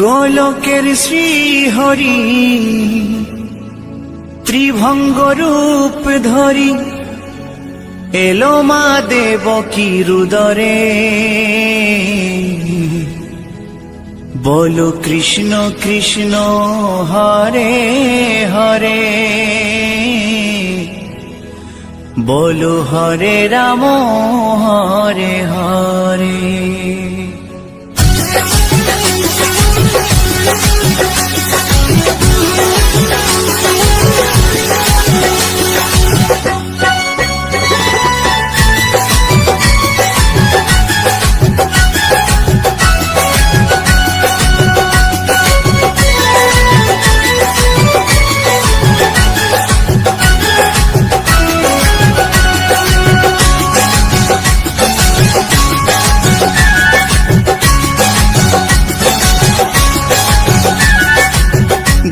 গোলকের শ্রীহরি ত্রিভঙ্গ রূপ ধরি এলো মা দেবকী রুদরে। বলো কৃষ্ণ কৃষ্ণ হরে হরে, বলো হরে রাম হরে হরে।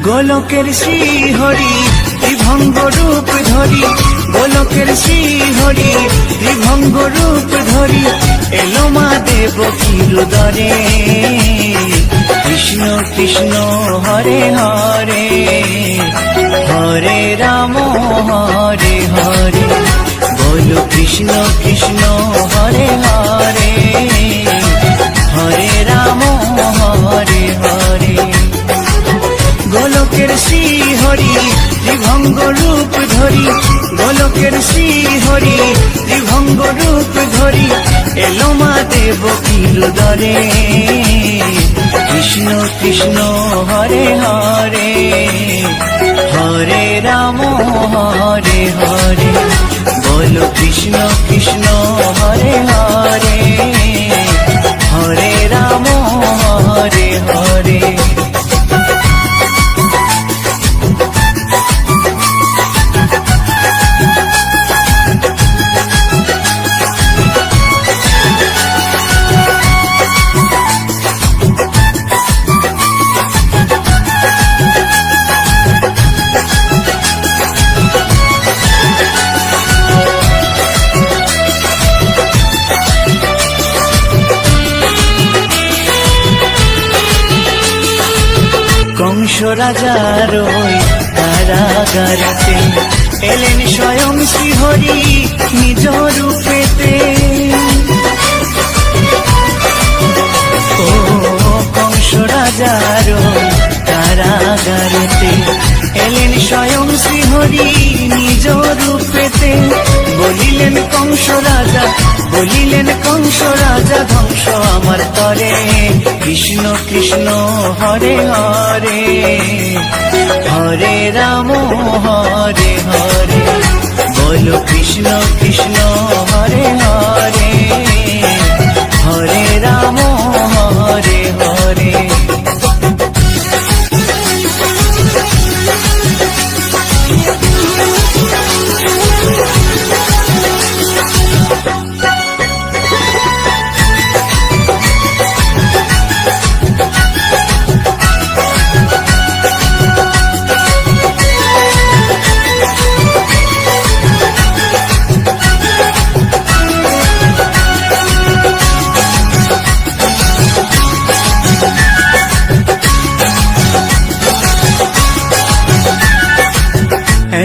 গোলকের শ্রীহরি ত্রিভঙ্গ রূপ ধরি, গোলকের শ্রীহরি ত্রিভঙ্গ রূপ ধরি এলো মা দেবকী রুদরে। কৃষ্ণ কৃষ্ণ হরে হরে, হরে রাম হরে হরে। বলো কৃষ্ণ কৃষ্ণ হরে হরে, হরে রাম হরে হরে। গোলকের শ্রীহরি ত্রিভঙ্গ রূপ ধরি, গোলকের শ্রীহরি ত্রিভঙ্গ রূপ ধরি এলো মা দেবকী রুদরে। কৃষ্ণ কৃষ্ণ হরে হরে, হরে রাম হরে হরে। বলো কৃষ্ণ কৃষ্ণ হরে হরে, হরে রাম হরে হরে। কংস রাজার ওই কারাগারেতে এলেন স্বয়ং শ্রীহরি নিজ রূপেতে। ও কংস রাজার ওই কারাগারেতে এলেন স্বয়ং শ্রীহরি নিজ রূপেতে। বলিলেন কংস রাজা, বলিলেন কংস রাজা ধ্বংস আমার তরে। কৃষ্ণ কৃষ্ণ হরে হরে, হরে রাম হরে হরে। বলো কৃষ্ণ কৃষ্ণ হরে হরে, হরে রাম হরে হরে।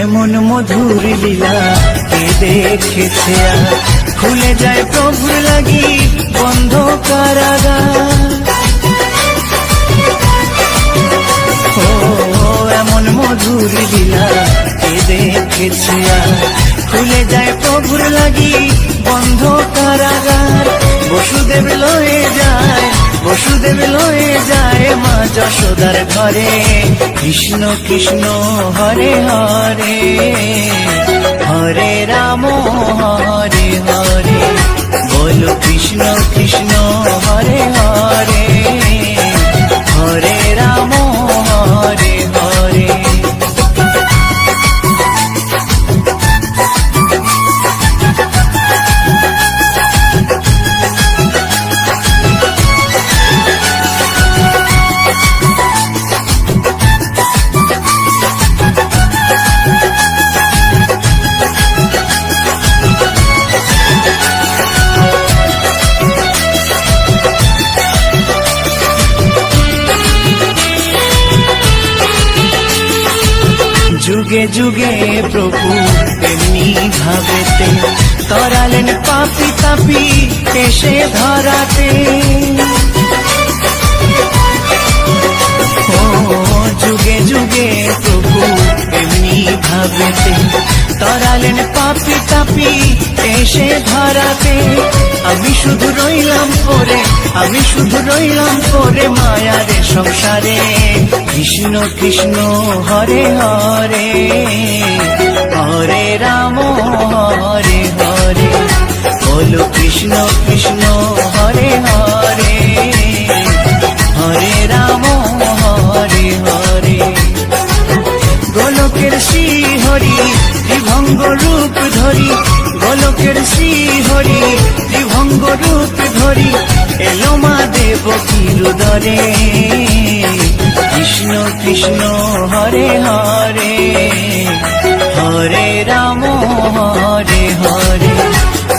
এমন মধুর লীলা কে দেখেছে আর, খুলে যায় প্রভুর লাগি বন্ধ কারাগার। ও এমন মধুর লীলা কে দেখেছে আর, খুলে যায় প্রভুর লাগি বন্ধ কারাগার। বসুদেব লয়ে যায়, বসুদেব লয়ে যায় মা যশোদার ঘরে। কৃষ্ণ কৃষ্ণ হরে হরে, হরে রাম হরে হরে। বলো কৃষ্ণ কৃষ্ণ হরে হরে, হরে রাম হরে হরে। যুগে যুগে প্রভু এমনি ভাবেতে তরালেন পাপি তাপি এসে ধরাতে। ও যুগে যুগে প্রভু এমনি ভাবেতে তরালেন পাপি তাপি এসে ধরাতে। আমি শুধু রইলাম পরে, আমি শুধু রইলাম পরে মায়ারে সংসারে। কৃষ্ণ কৃষ্ণ হরে হরে, হরে রাম হরে হরে, বলো কৃষ্ণ কৃষ্ণ হরে হরে, হরে রাম হরে হরে। গোলকের শ্রী হরি ত্রিভঙ্গ রূপ ধরি, গোলকের শ্রী হরি ত্রিভঙ্গ রূপ ধরি, এলো মা দেবকীর উদরে। কৃষ্ণ কৃষ্ণ হরে হরে, হরে রাম হরে হরে,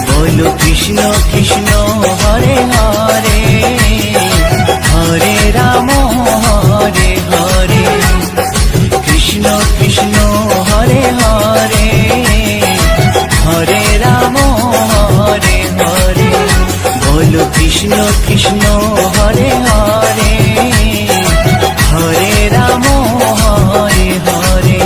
বলো কৃষ্ণ কৃষ্ণ হরে হরে, হরে রাম হরে হরে। কৃষ্ণ কৃষ্ণ হরে হরে, হরে রাম হরে হরে, বলো কৃষ্ণ কৃষ্ণ হরে হরে, হরে রাম হরে হরে।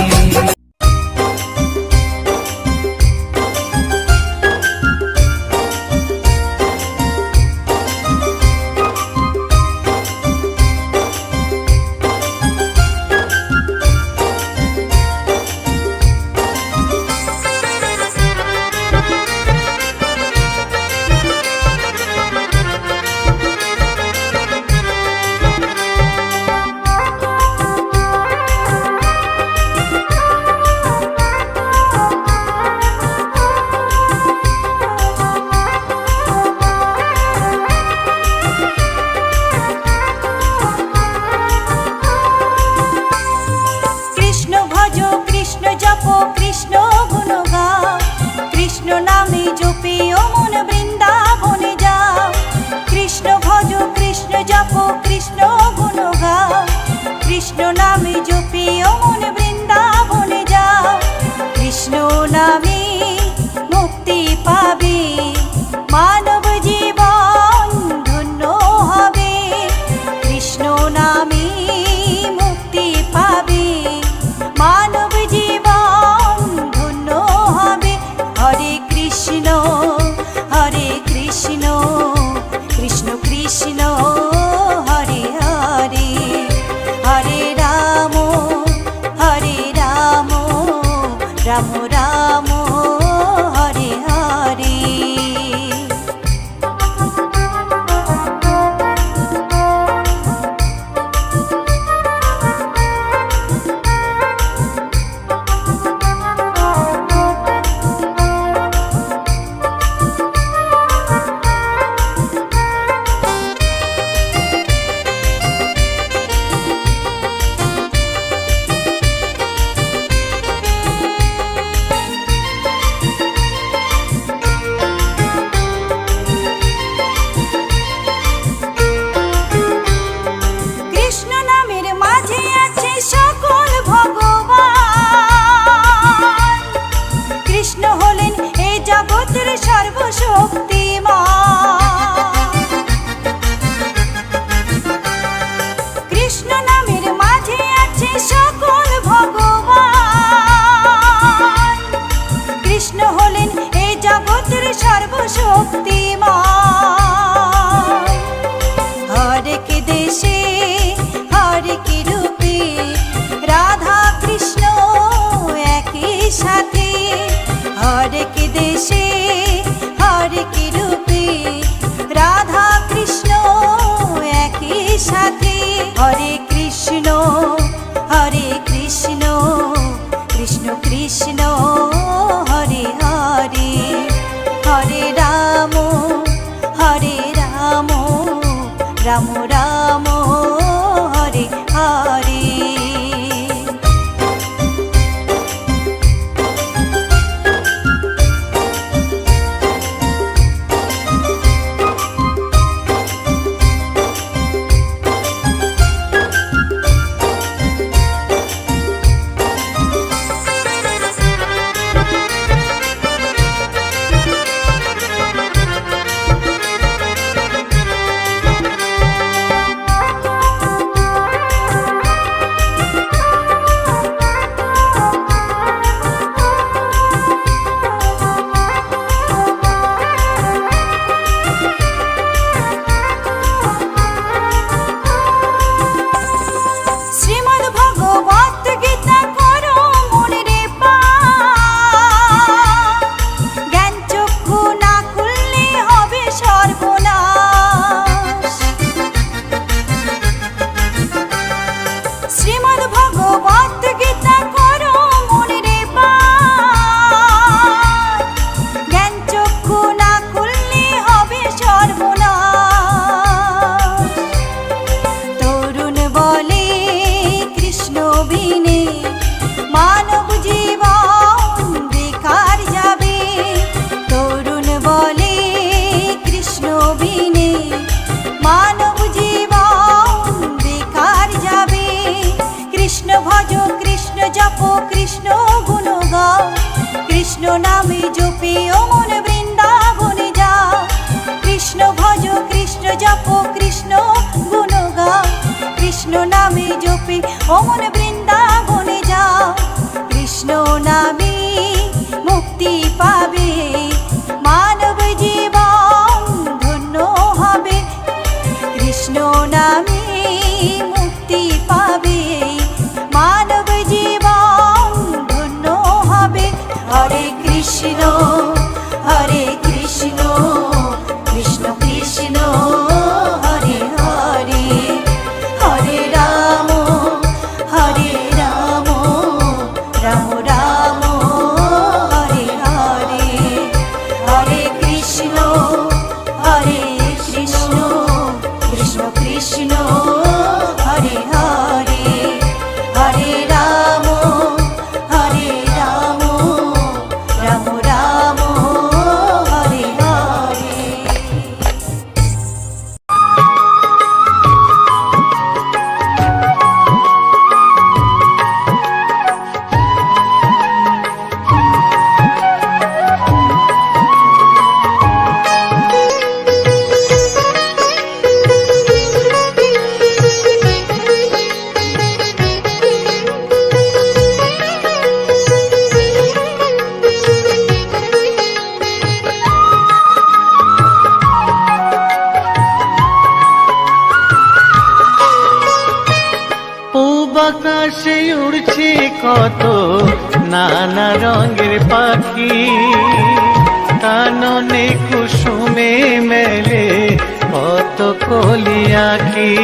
हर के देशे हर के ভজ কৃষ্ণ জপ কৃষ্ণ গুণ গাও, কৃষ্ণ নামে জপে অমন বৃন্দাবনে যাও। কৃষ্ণ ভজ কৃষ্ণ জপ কৃষ্ণ গুণ গাও, কৃষ্ণ নামে জপে অমন বৃন্দাবনে যাও। কৃষ্ণ নামে মুক্তি পাবে মানব জীবন ধন্য হবে। কৃষ্ণ নামে মুক্তি পাবে মানব জীবন ধন্য হবে। হরে কৃষ্ণ হরে কৃষ্ণ কৃষ্ণ কৃষ্ণ হরে হরে, হরে রাম রাম রাম হরে হরে। হরে কৃষ্ণ কৃষ্ণ কৃষ্ণ হরে হরে, হরে রাম রাম রাম হরে হরে। পূব আকাশে উড়ছে কত নানা রঙের পাখি, কাননে কুসুমে মেলে কত কলি আঁখি।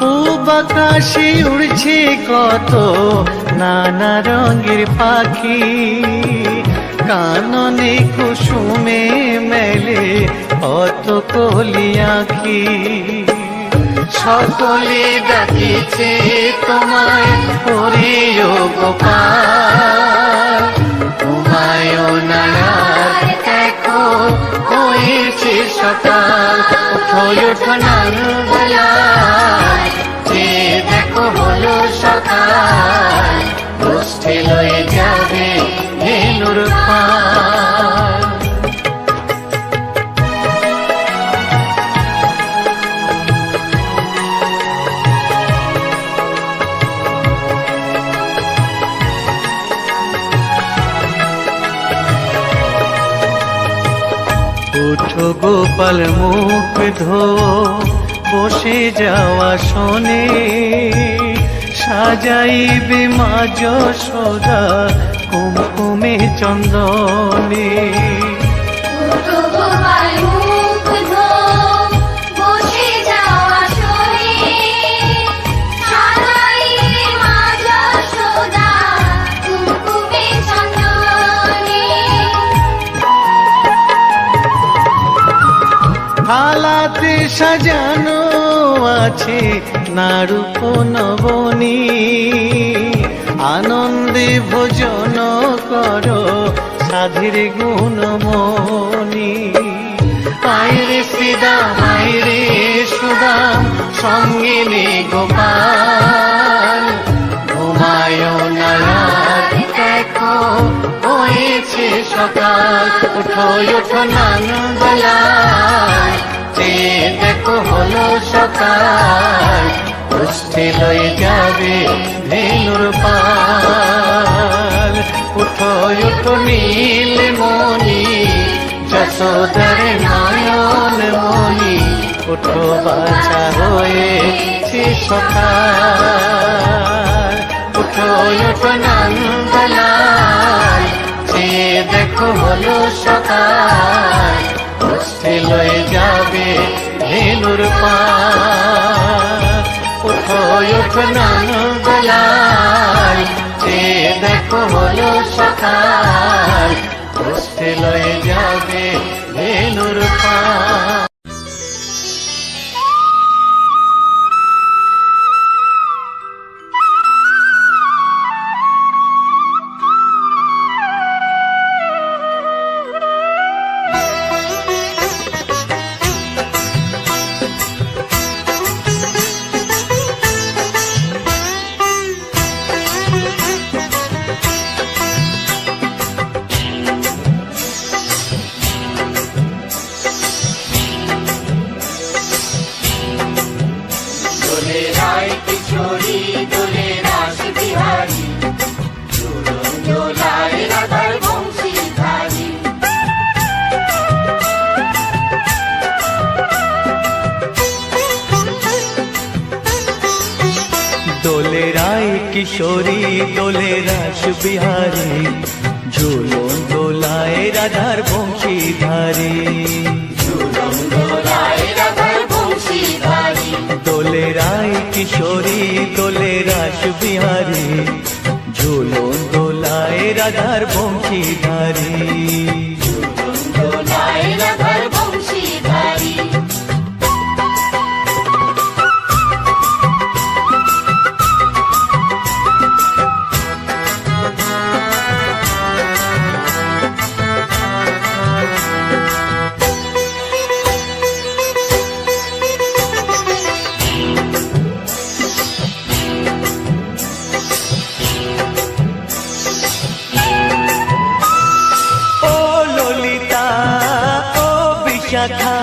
পূব আকাশে উড়ছে কত নানা রঙের পাখি, কাননে কুসুমে মেলে কত কলি আঁখি। সকলে ডাকিছে তোমায় হরি ও গোপাল, তোমায় নারায় দেখো হয়েছে সকাল। ওঠো ওঠো নারুবেলায়, যে দেখো হলো সকাল, গোষ্ঠী লয়ে যাবে ধেনুর পাল। উঠো গোপাল মুখ ধো, বসে যাওয়া শোনে, সাজাইবে মা যশোদা কুমকুমে চন্দনে। থালাতে সাজানো আছে নারূপ নবনী, আনন্দে ভোজন করো সাধীর গুণমণি। আয়রে শ্রীদাম আয়রে সুদাম, সঙ্গে নে গোপাল, ঘুমায় নারায় দেখো হয়েছে সকাল। উঠো ওঠো নানবেলায়, যে দেখো হলো সকাল, গোষ্ঠী লয়ে যাবে ধেনুর পাল। উঠো ওঠো নীলমণি, যশোদার নয়ন মণি, উঠো বাছা হয়েছে সকাল। উঠো ওঠো নানবেলায়, যে দেখো হলো সকাল, গোষ্ঠী লয়ে যাবে ধেনুর পাল। উঠো ওঠো নানবেলায়, যে দেখো হলো সকাল, গোষ্ঠী লয়ে যাবে ধেনুর পাল। কিশোরী দোলে রাস বিহারী, ঝুলন দোলায় রাধার বংশীধারী। দোলে রায় কিশোরী দোলে রাস বিহারী, ঝুলন দোলায় রাধার বংশীধারী। শাখা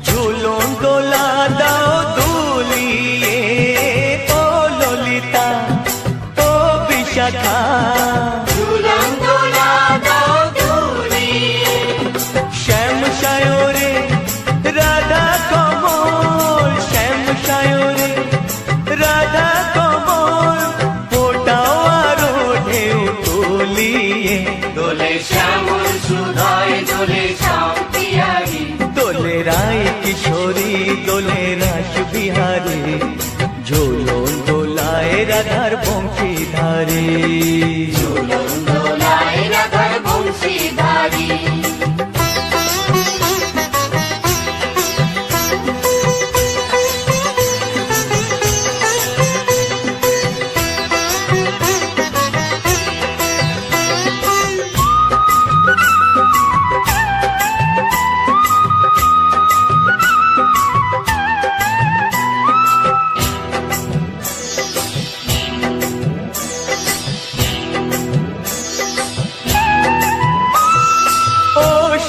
ঝুলন দোলা দাও দুলিয়ে, ও ললিতা ও বিশাখা ঝুলন দোলা দাও দুলিয়ে। শ্যাম সায়রে রাধা কমল, শ্যাম সায়রে রাধা কমল, ফোটাও আরো ঢেউ তুলিয়ে। দোলে শ্যামল সুধায় দোলে শান্তি, দোলে রায় কিশোরী দোলে রাস বিহারী, ঝুলন দোলায় রাধার বংশীধারী। ঝুলন দোলায় রাধার বংশীধারী।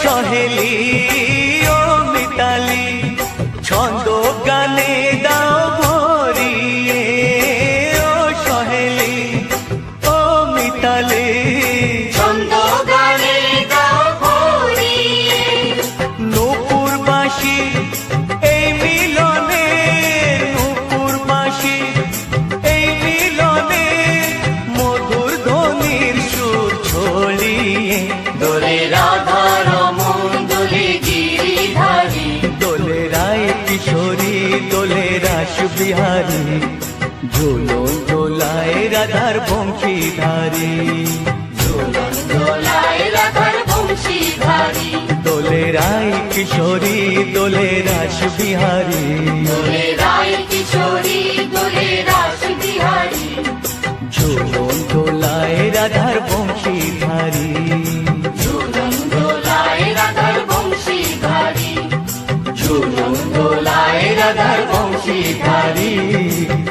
সহেলি ও মিতালি ছন্দ গানে দাও ভরিয়ে, ও সহেলি ও মিতালি ছন্দ গানে দাও ভরিয়ে। নূপুর বাঁশি এই মিলনে, নূপুর বাঁশি এই মিলনে, মধুর ধ্বনির সুর ছড়িয়ে। দোলে রাধা দোলে রায় কিশোরী দোলে রাস বিহারী, ঝুলন দোলায় রাধার বংশীধারী। ঝুলন দোলায় রাধার বংশীধারী। দোলে রায় কিশোরী দোলে রাস বিহারী, দোলে রায় কিশোরী দোলে রাস বিহারী, ঝুলন দোলায় রাধার বংশীধারী। ঝুলন দোলায় রাধার বংশীধারী, ঝুলন দোলায় রাধার বংশীধারী,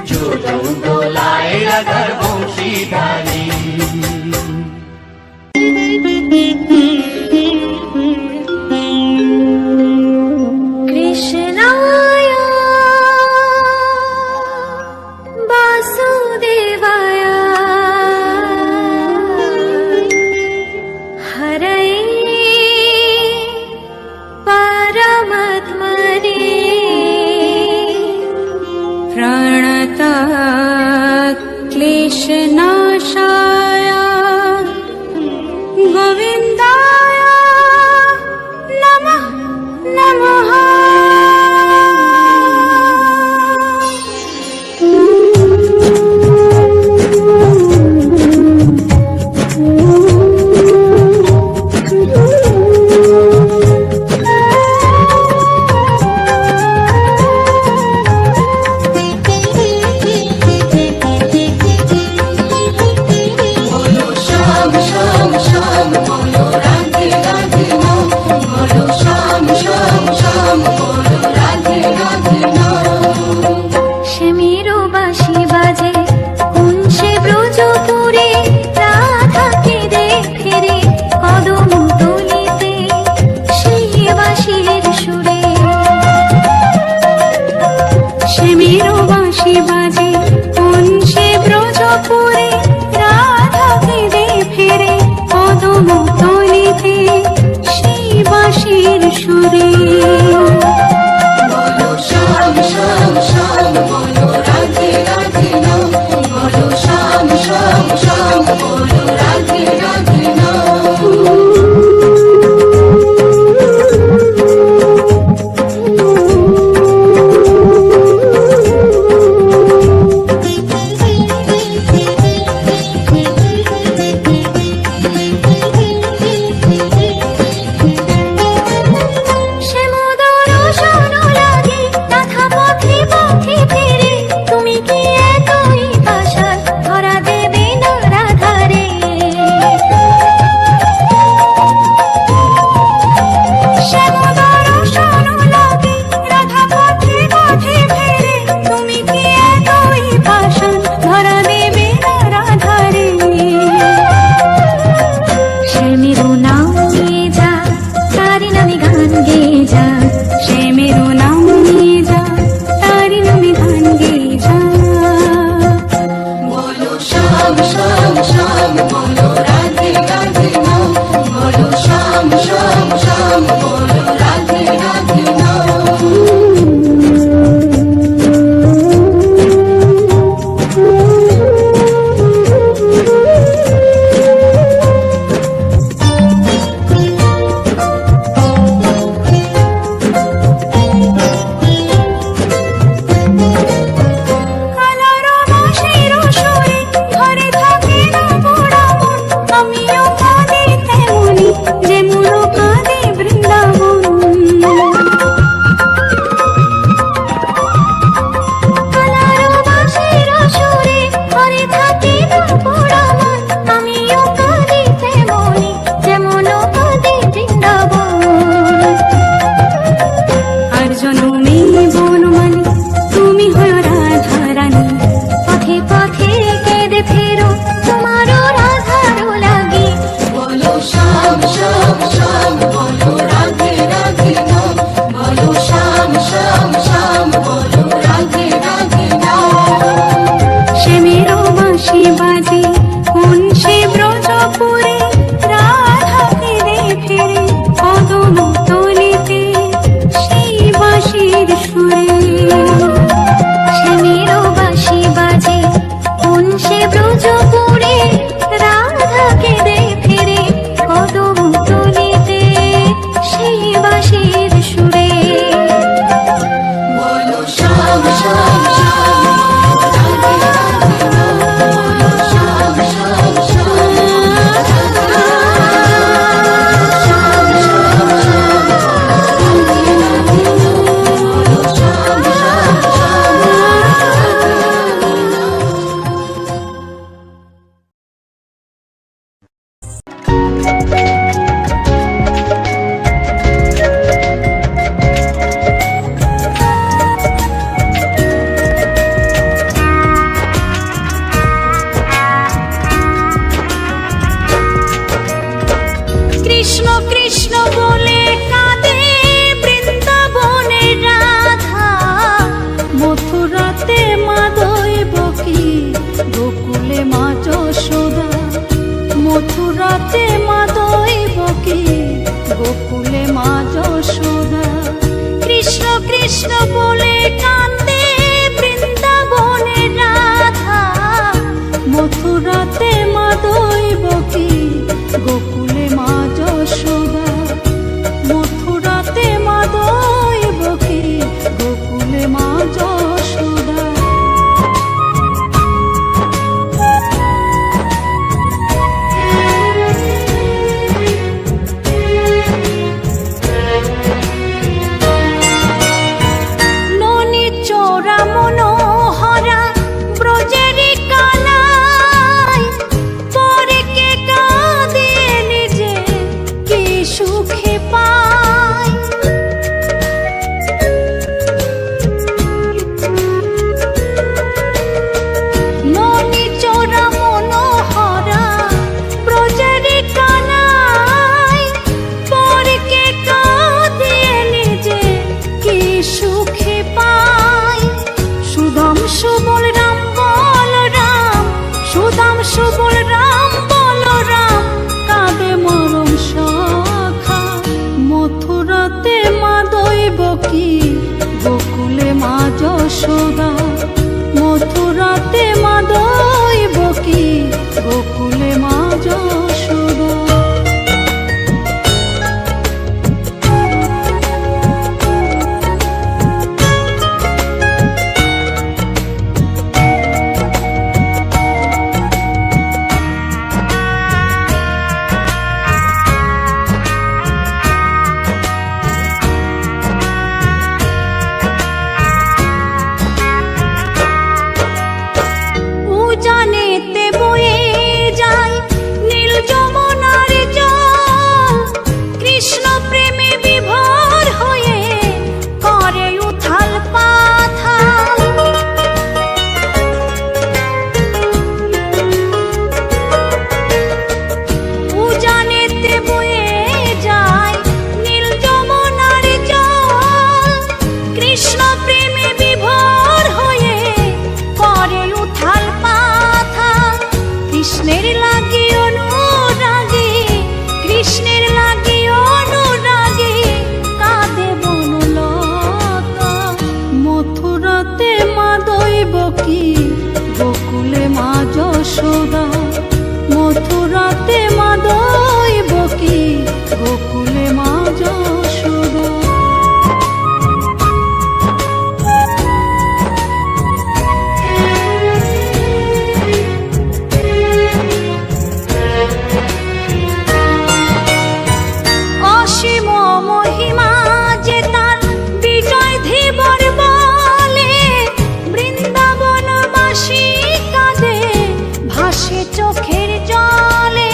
ঝুলন দোলায় রাধার বংশীধারী। কৃষ্ণায় বাসুদেবায় হরয়ে পরমাত্মনে প্রণতঃ ক্লেশনাশায় বনমালী, তুমি হও রাধা রানী। পথে পথে কেঁদে ফেরো তোমারও রাধারও লাগি। বলো শ্যাম শ্যাম শ্যাম, বলো রাধে রাধে নাম, বলো শ্যাম শ্যাম শ্যাম, বলো রাধে রাধে নাম। শ্যামেরও বাঁশি বাজে কোন সে ব্রজপুরে, রাধা কেঁদে ফেরে কদম তলিতে সেই বাঁশির সুরে। শ্যামেরও বাঁশি বাজে কোন সে ব্রজপুরে, রাধা কেঁদে ফেরে কদম তলিতে সেই বাঁশির সুরে। বলো শ্যাম শ্যাম শ্যাম, রাধে রাধে নাম, বলো শ্যাম শ্যাম শ্যাম, রাধে রাধে শ্যাম শ্যাম শ্যাম, রাধে রাধে নাম, বলো শ্যাম শ্যাম শ্যাম, কৃষ্ণ কৃষ্ণ বলে কাঁদে বৃন্দাবনের রাধা, মথুরাতে মা দৈবকী, গোকুলে মা যশোদা। মথুরাতে মা দৈবকী, গোকুলে মা যশোদা। কৃষ্ণ কৃষ্ণ বলে কাঁদে বৃন্দাবনের রাধা, মথুরাতে মা দৈবকী, গোকুলে মা যশোদা। মথুরাতে মা দৈবকী, গোকুলে মা যশোদা। ননি চোরা মনোহরা ব্রজেরি কানাই, পরে কে কাঁদিয়ে নিজে কি সুখে পায়। ননি চোরা মনোহরা ব্রজেরি কানাই, পরে কে কাঁদিয়ে নিজে কি সুখে পায়। সুদাম সুবল রাম বল রাম, সুদাম সুবল রাম বল রাম, কাঁদে মরম সখা। মথুরাতে মা দৈবকী, গোকুলে মা যশোদা। মথুরাতে মা দৈবকী, গোকুলে মা যশোদা। উজানেতে বয়ে যায় নীল যমুনার জল, কৃষ্ণ প্রেমে বিভোর হয়ে করে উথাল পাথাল। উজানেতে বয়ে যায় নীল যমুনার জল, কৃষ্ণ প্রেমে বিভোর হয়ে করে উথাল পাথাল। কৃষ্ণের লাগি অনুরাগী, কৃষ্ণের লাগি অনুরাগী, কাঁদে বনলতা। মথুরাতে মা দৈবকী, গোকুলে মা যশোদা। মথুরাতে মা দৈবকী, গোকুলে মা যশোদা। অসীম মহিমা যে তার বিজয় ধীবর বলে, বৃন্দাবনবাসী কাঁদে ভাসে চোখের জলে।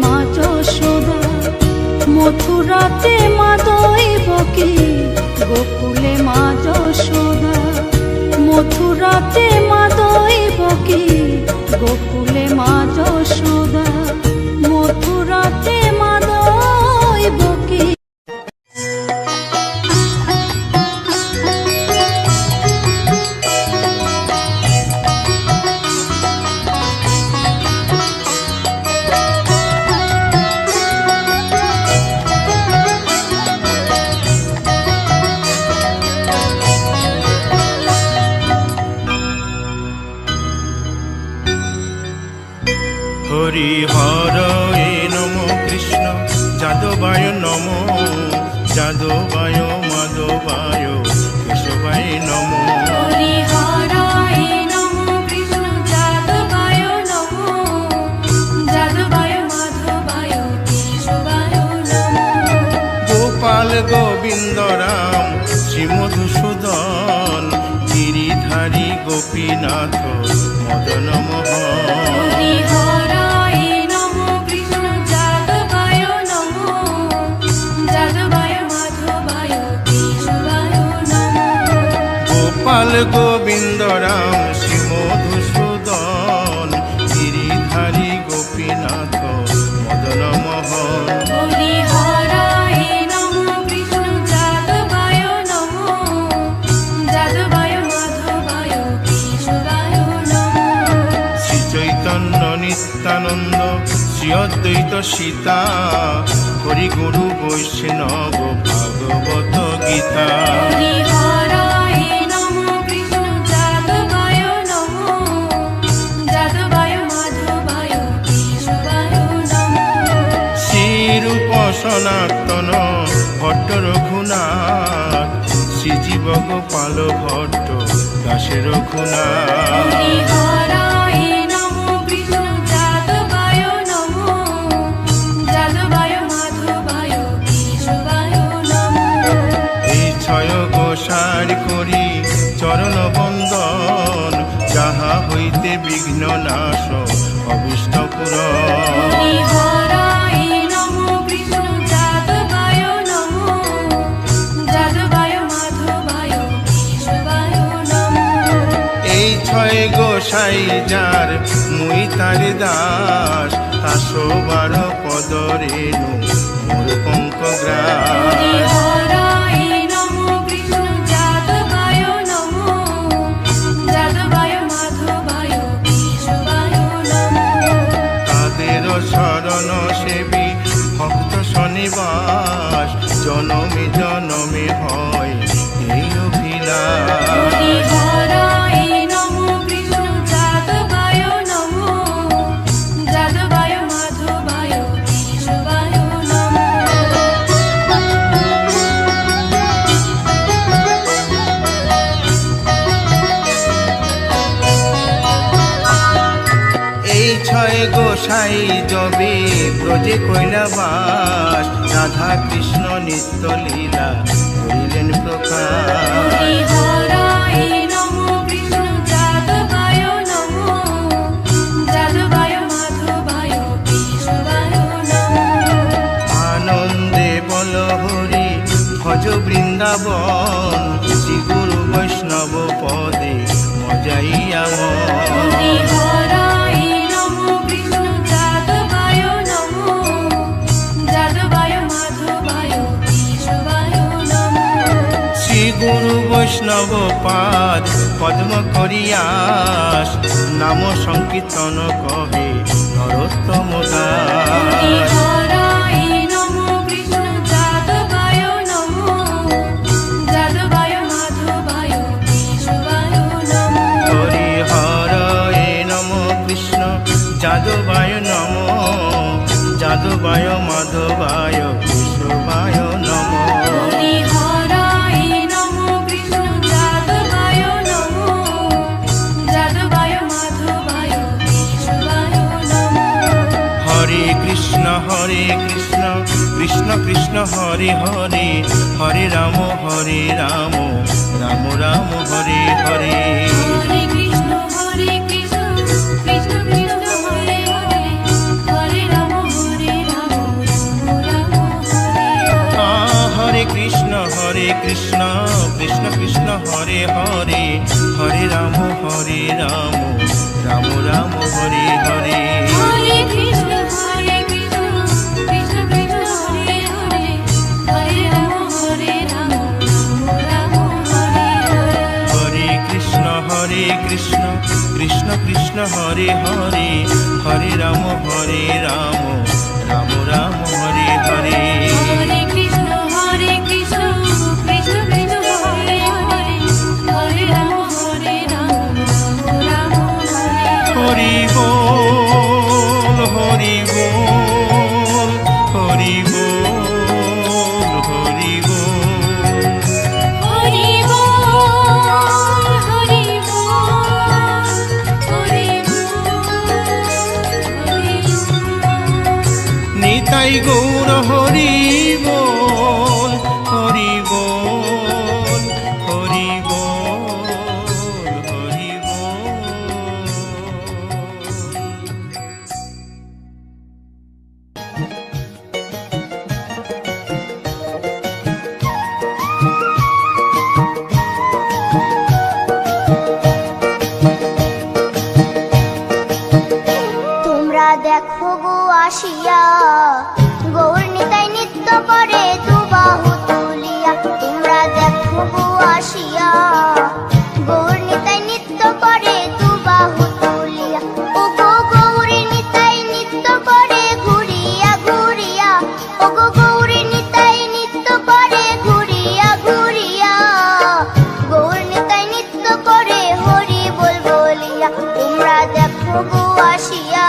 মা যশোদা, মথুরাতে মা দৈবকী, গোকুলে মা যশোদা, মথুরাতে মা দৈবকী, গোকুলে মা যশোদা, মথুরাতে মা দৈবকী। হরি হরয়ে নম কৃষ্ণ যাদবায় নম, যাদবায় মাধবায় কেশবায় নম। হরি হরায় নমঃ কৃষ্ণ যাদবায় নমঃ, যাদবায় মাধবায় কেশবায় নমঃ। গোপাল গোবিন্দ রাম শ্রী মধুসূদন, গিরিধারী গোপীনাথ মদন মোহন। হরি হরায় নমঃ কৃষ্ণ যাদবায় নমঃ, যাদবায় মাধবায় কেশবায় নমঃ। গোপাল গোবিন্দ রাম শ্রী মধুসূদন, গিরিধারী গোপীনাথ মদন মোহন। হরি হরায় নমঃ কৃষ্ণ যাদবায় নমঃ, যাদবায় মাধবায় কেশবায় নমঃ। শ্রী চৈতন্য নিত্যানন্দ শ্রী অদ্বৈত সীতা, হরি গুরু বৈষ্ণব ভাগবত গীতা। হরি হরায় নমঃ কৃষ্ণ যাদবায় নমঃ, যাদবায় মাধবায় কেশবায় নমঃ। শ্রীরূপ সনাতন ভট্ট রঘুনাথ, শ্রীজীব গোপাল ভট্ট দাসে রঘুনাথ। হরি হরায় নমঃ কৃষ্ণ যাদবায় নমঃ, যাদবায় মাধবায় কেশবায় নমঃ। এই ছয় গোসার করি চরণ বন্দন, যাহা হইতে বিঘ্ন নাশ অভিষ্ট পুরন। হরি হরায় নমঃ কৃষ্ণ যাদবায় নমঃ, যাদবায় মাধবায় কেশবায় নমঃ। এই ছয় গোসাই যার মুই তার দাস, তাসো বার পদ রেণু মোর পঙ্ক হরি গ্রাস। হরায় নমঃ কৃষ্ণ যাদবায় নমঃ, যাদবায় মাধবায় কেশবায় নমঃ। তাদের শরণ সেবী ভক্ত শনিবাস, জনমে জনমে হয় এই অভিলাষ। হরি হরায় নমঃ কৃষ্ণ যাদবায় নমঃ, যাদবায় মাধবায় কেশবায় নমঃ। এই ছয় গোসাই যবে ব্রজে কৈলাবাস, রাধা কৃষ্ণ নিত্য লীলা করিলেন প্রকাশ। হরি হরায় নমঃ কৃষ্ণ যাদবায় নমঃ, যাদবায় মাধবায় কেশবায় নমঃ। আনন্দে বল হরি ভজ বৃন্দাবন, শ্রী গুরু বৈষ্ণব পদে মজাইয়া মন। হরি হরায় নমঃ কৃষ্ণ যাদবায় নমঃ, যাদবায় মাধবায় কেশবায় নমঃ। শ্রী গুরু বৈষ্ণব পাদ পদ্ম করিয়াস, নাম সংকীর্তন কহে নরোত্তম হরি দাস। হরায় নমঃ কৃষ্ণ যাদবায় নমঃ, যাদবায় মাধবায় কেশবায় নমঃ। হরি হরয়ে নম কৃষ্ণ যাদবায় নম, যাদবায় মাধবায় কেশবায় নম। হরি হরায় নমঃ কৃষ্ণ যাদবায় নমঃ, যাদবায় মাধবায় কেশবায় নমঃ। হরে কৃষ্ণ কৃষ্ণ কৃষ্ণ হরে হরে, হরে রাম রাম রাম হরে হরে। হরে কৃষ্ণ কৃষ্ণ কৃষ্ণ হরে হরে, হরে রাম হরে কৃষ্ণ কৃষ্ণ কৃষ্ণ হরে হরে হরে রাম রাম রাম হরে হরে হরে কৃষ্ণ কৃষ্ণ কৃষ্ণ হরে হরে হরে রাম রাম রাম হরে হরে হরে কৃষ্ণ কৃষ্ণ কৃষ্ণ হরে হরে হরে রাম রাম রাম হরে হরে হরে কৃষ্ণ কৃষ্ণ কৃষ্ণ হরে হরে হরে রাম রাম হরে হরি বল হরি বল হরি বল হরি বল হরি বল হরি বল হরি বল নিতাই গৌর হরি বল হরি বল হরি বল হরি বল তোমরা দেখো গো আসিয়া গৌর নিতাই নৃত্য করে দুবাহু তুলিয়া। তোমরা দেখো গো আসিয়া গৌর নিতাই নৃত্য করে দুবাহু তুলিয়া। ও গো গৌরী নিতাই নৃত্য করে ঘুরিয়া ঘুরিয়া। ও গো গৌরী নিতাই নৃত্য করে ঘুরিয়া ঘুরিয়া। গৌর নিতাই নৃত্য করে হরি বল বলিয়া। তোমরা দেখো গো আসিয়া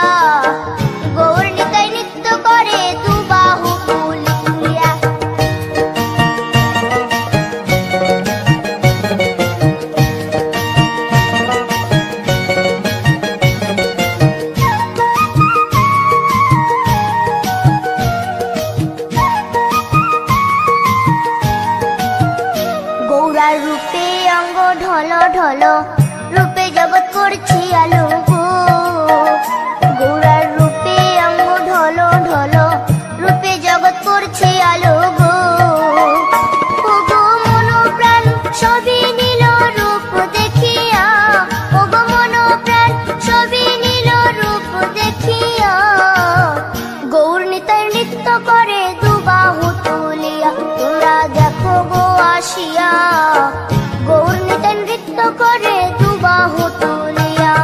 গৌর নিতাই নৃত্য করে দুবাহু তুলিয়া। গৌরার রূপে অঙ্গ ঢল ঢল রূপে জগৎ করছি আলো গো। গৌরার রূপে অঙ্গ ঢল ঢল রূপে জগৎ করছি আলো গো। ও গো মন প্রাণ সবই নীল রূপ দেখিয়া। ও গো মন প্রাণ সবই নীল রূপ দেখিয়া। গৌর নিতাই নৃত্য করে দুবাহু তুলিয়া। তোমরা দেখো গো আসিয়া গৌর নিতাই নৃত্য করে দুবাহু তুলিয়া।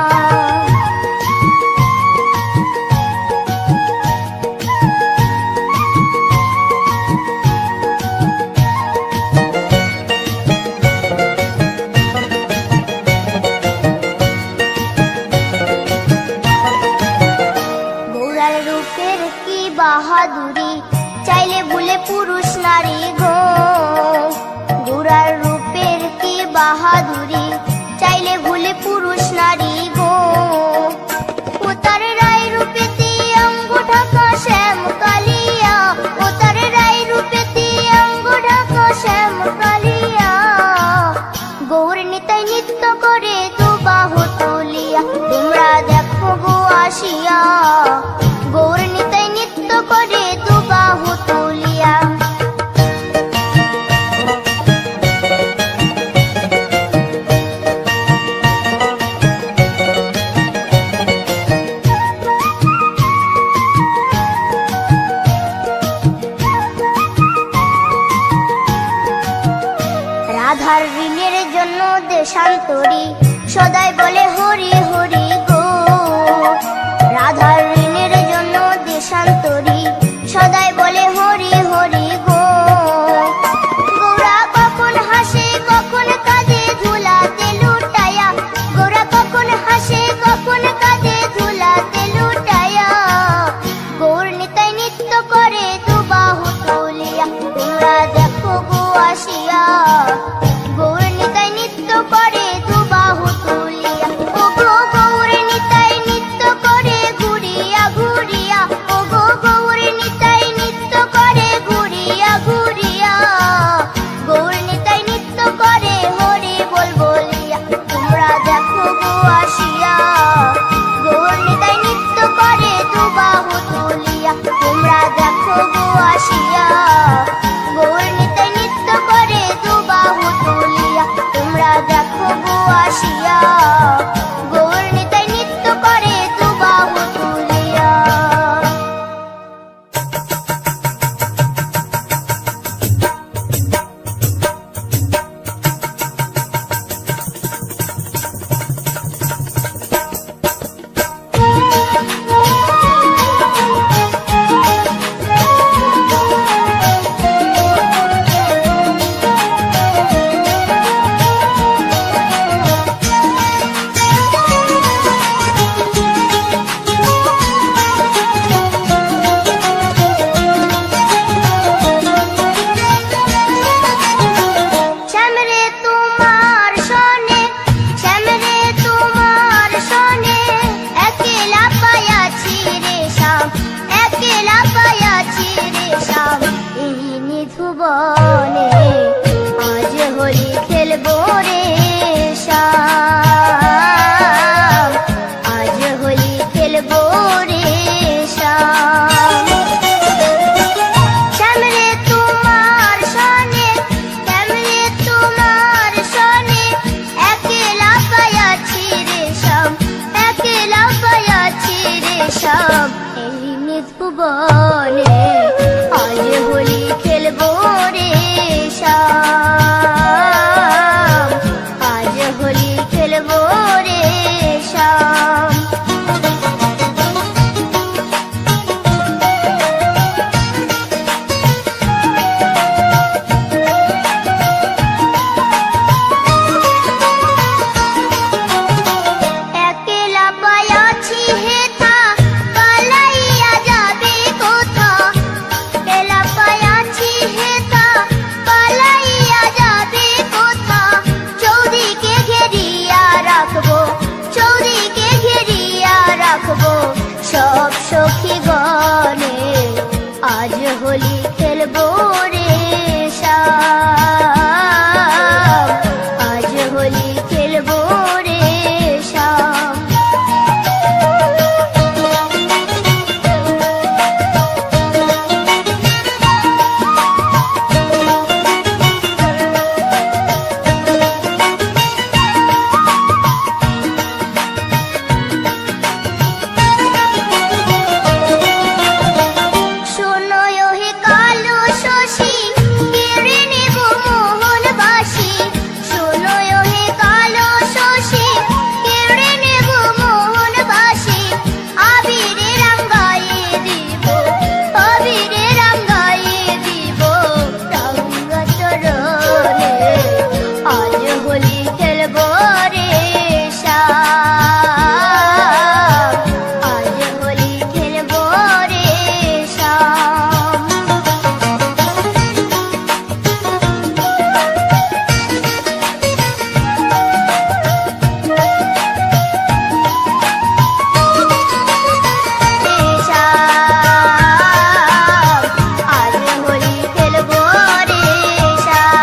গৌরার রূপের কি বাহাদুরি চাইলে ভুলে পুরুষ নারী গো। গৌরার রূপের কি বাহাদুরি চাইলে ভুলে পুরুষ নারী গো। ও তার রায় রূপেতে অঙ্গ ঢাকা শ্যাম কালিয়া। ও তার রায় রূপেতে অঙ্গ ঢাকা শ্যাম কালিয়া। গৌর নিতাই নৃত্য করে দুবাহু তুলিয়া। তোমরা দেখো গো আসিয়া গৌর নিতাই নৃত্য করে দুবাহু তুলিয়া। রাধার ঋণের জন্য দেশান্তরী সদাই বলে হরি হরি গো। রাধার ঋণের জন্য দেশান্তরী সদাই বলে হরি হরি গো। গৌরা কখন হাসে কখন কাঁদে ধুলাতে লুটায়া। গৌরা কখন হাসে কখন কাঁদে ধুলাতে লুটায়া। গৌর নিতাই নৃত্য করে দুবাহু তুলিয়া। তোমরা দেখো গো আসিয়া গৌর নিতাই নৃত্য করে দুবাহু তুলিয়া। সখী গণে আজ হোলি খেলবো রে শ্যাম, আজ হোলি খেলবো রে শ্যাম। শোনো হে কালো শশী কেড়ে নেব মোহনবাসী, শোনো হে কালো শশী কেড়ে নেব মোহনবাসী। আবিরে রাঙ্গাইয়ে দিব, আবিরে রাঙ্গাইয়ে দিব রাঙ্গা চরণে, আজ হোলি খেলবো রে শ্যাম, আজ হোলি খেলবো রে শ্যাম। আজ হোলি খেলবো রে শ্যাম।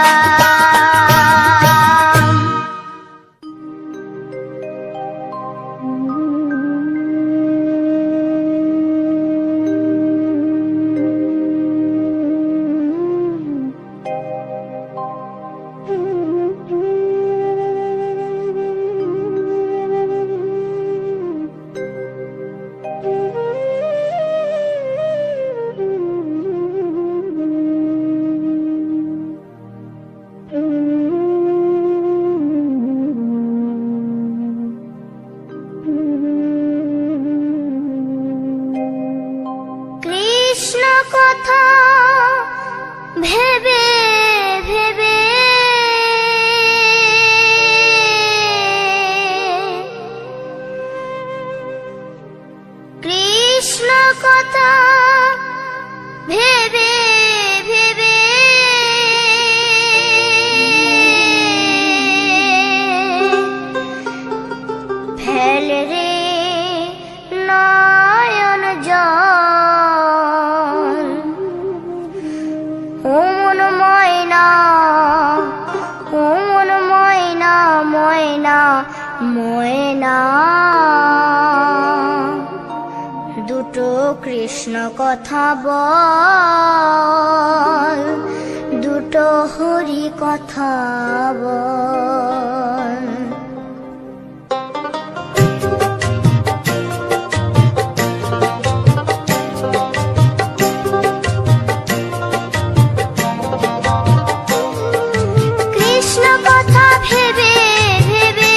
কৃষ্ণ কথা ভেবে ভেবে কৃষ্ণ কথা ভেবে ভেবে ফেল রে নয়ন জল, ও মন ময়না, ও মন ময়না, ময়না ময়না। দুটো কৃষ্ণ কথা বল, দুটো হরি কথা বল। কৃষ্ণ কথা ভেবে ভেবে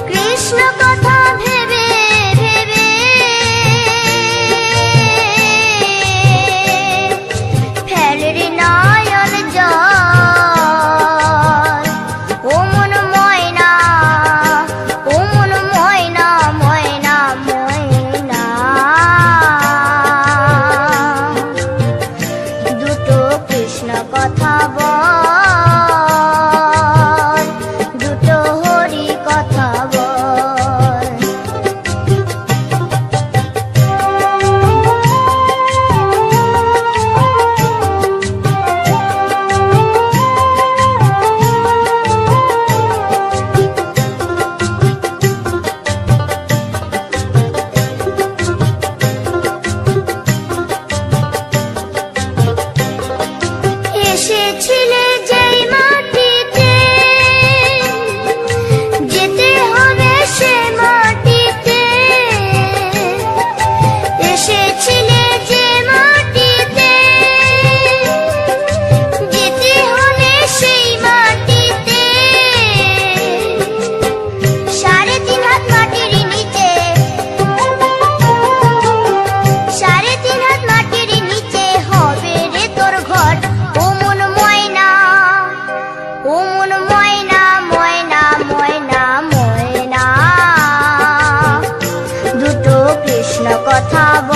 কৃষ্ণ কথা ভেবে ভেবে ফেল রে নয়ন জল, ও মন ময়না, ও মন ময়না, ময়না ময়না। দুটো কৃষ্ণ কথা বল, দুটো হরি কথা বল। এসেছিলে যেই মাটিতে, যেতে হবে সে মাটিতে। এসেছিলে যে মাটিতে, যেতে হবে সেই মাটিতে। 3.5 হাত মাটির নিচে, 3.5 হাত মাটির নিচে হবে রে তোর ঘর। ও মন ময়না, ও মন ময়না, ময়না ময়না ময়না। দুটো কৃষ্ণ কথা বল,